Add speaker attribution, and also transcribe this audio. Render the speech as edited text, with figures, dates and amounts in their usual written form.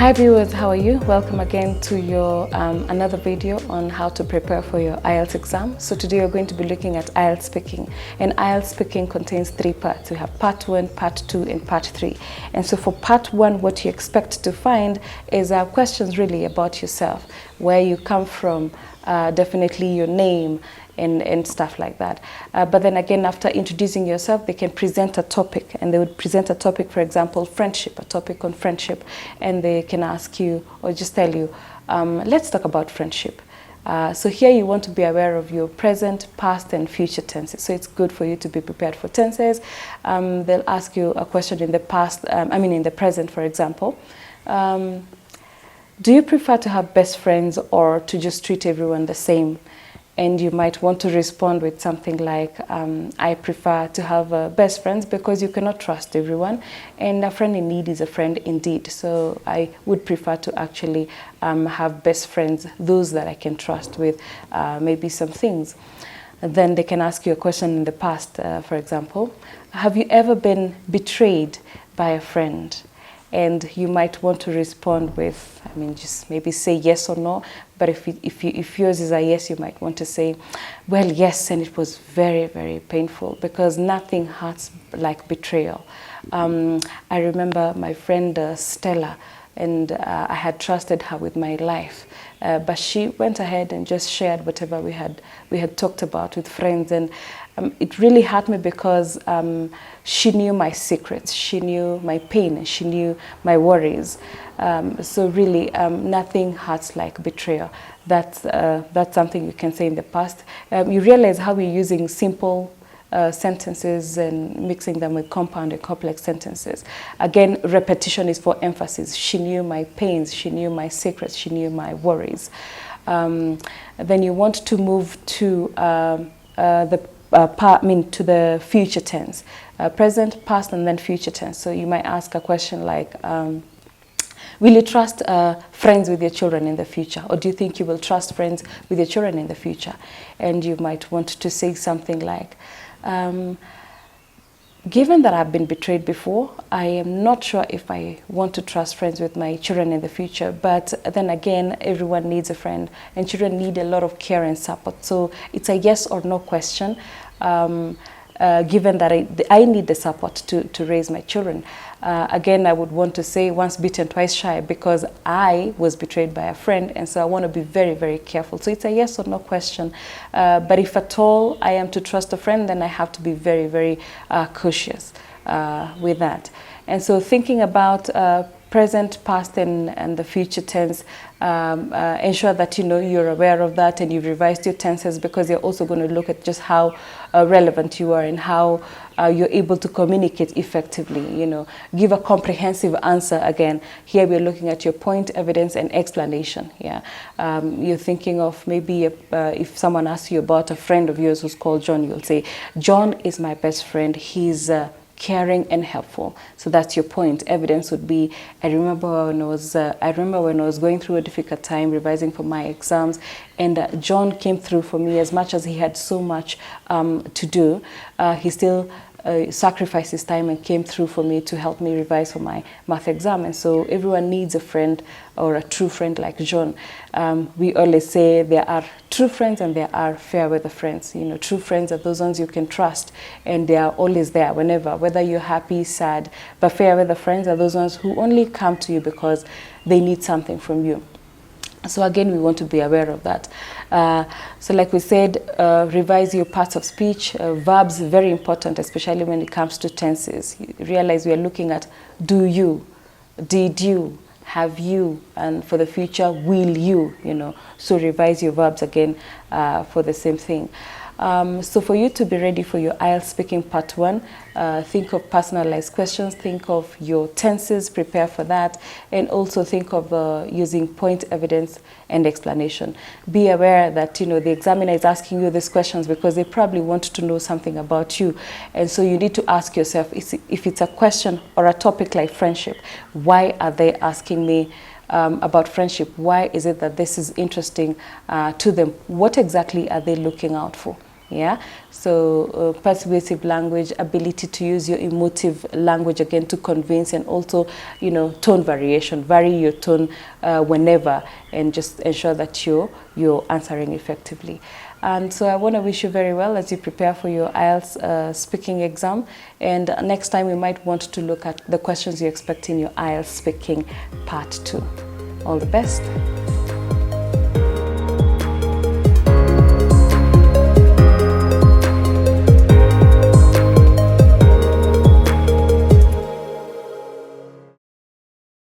Speaker 1: Hi viewers, how are you? Welcome again to your another video on how to prepare for your IELTS exam. So today we're going to be looking at IELTS speaking, and IELTS speaking contains three parts. We have part 1, part 2 and part 3. And so for part 1, what you expect to find is questions really about yourself, where you come from, definitely your name, and stuff like that. But then again, after introducing yourself, they can present a topic, and they would present a topic, for example, friendship, a topic on friendship, and they can ask you or just tell you, let's talk about friendship. So here you want to be aware of your present, past and future tenses. So it's good for you to be prepared for tenses. They'll ask you a question in the past, in the present, for example. Do you prefer to have best friends or to just treat everyone the same? And you might want to respond with something like, I prefer to have best friends because you cannot trust everyone, and a friend in need is a friend indeed. So I would prefer to actually have best friends, those that I can trust with maybe some things. And then they can ask you a question in the past, for example, have you ever been betrayed by a friend? And you might want to respond with, just maybe say yes or no. But if yours is a yes, you might want to say, well, yes, and it was very, very painful, because nothing hurts like betrayal. I remember my friend Stella, and I had trusted her with my life. But she went ahead and just shared whatever we had talked about with friends, and it really hurt me because she knew my secrets, she knew my pain, she knew my worries. So really, nothing hurts like betrayal. That's something you can say in the past. You realize how we're using simple sentences and mixing them with compound and complex sentences. Again, repetition is for emphasis. She knew my pains, she knew my secrets, she knew my worries. Then you want to move to to the future tense, present, past, and then future tense. So you might ask a question like, will you trust friends with your children in the future? Or do you think you will trust friends with your children in the future? And you might want to say something like, given that I've been betrayed before, I am not sure if I want to trust friends with my children in the future. But then again, everyone needs a friend, and children need a lot of care and support. So it's a yes or no question. Given that I need the support to raise my children. Again, I would want to say once bitten, twice shy, because I was betrayed by a friend, and so I want to be very, very careful. So it's a yes or no question. But if at all I am to trust a friend, then I have to be very, very cautious with that. And so thinking about present, past, and the future tense, ensure that you're aware of that and you've revised your tenses, because you're also going to look at just how relevant you are and how you're able to communicate effectively. Give a comprehensive answer. Again, here we're looking at your point, evidence, and explanation. Yeah, you're thinking of maybe if someone asks you about a friend of yours who's called John, you'll say, John is my best friend. He's caring and helpful. So that's your point. Evidence would be, I remember when I was going through a difficult time revising for my exams, and John came through for me. As much as he had so much to do, he still sacrificed his time and came through for me to help me revise for my math exam. And so everyone needs a friend, or a true friend like John. We always say there are true friends and there are fair weather friends. True friends are those ones you can trust, and they are always there whether you're happy, sad. But fair weather friends are those ones who only come to you because they need something from you. So again, we want to be aware of that. So like we said, revise your parts of speech. Verbs, very important, especially when it comes to tenses. You realize we are looking at do you, did you, have you, and for the future, will you, So revise your verbs again for the same thing. So for you to be ready for your IELTS speaking part 1, think of personalized questions, think of your tenses, prepare for that, and also think of using point, evidence, and explanation. Be aware that the examiner is asking you these questions because they probably want to know something about you, and so you need to ask yourself, if it's a question or a topic like friendship, why are they asking me about friendship? Why is it that this is interesting to them? What exactly are they looking out for? Yeah, so persuasive language, ability to use your emotive language again to convince, and also, you know, tone variation, vary your tone whenever, and just ensure that you're answering effectively. And so I want to wish you very well as you prepare for your IELTS speaking exam. And next time we might want to look at the questions you expect in your IELTS speaking part 2. All the best.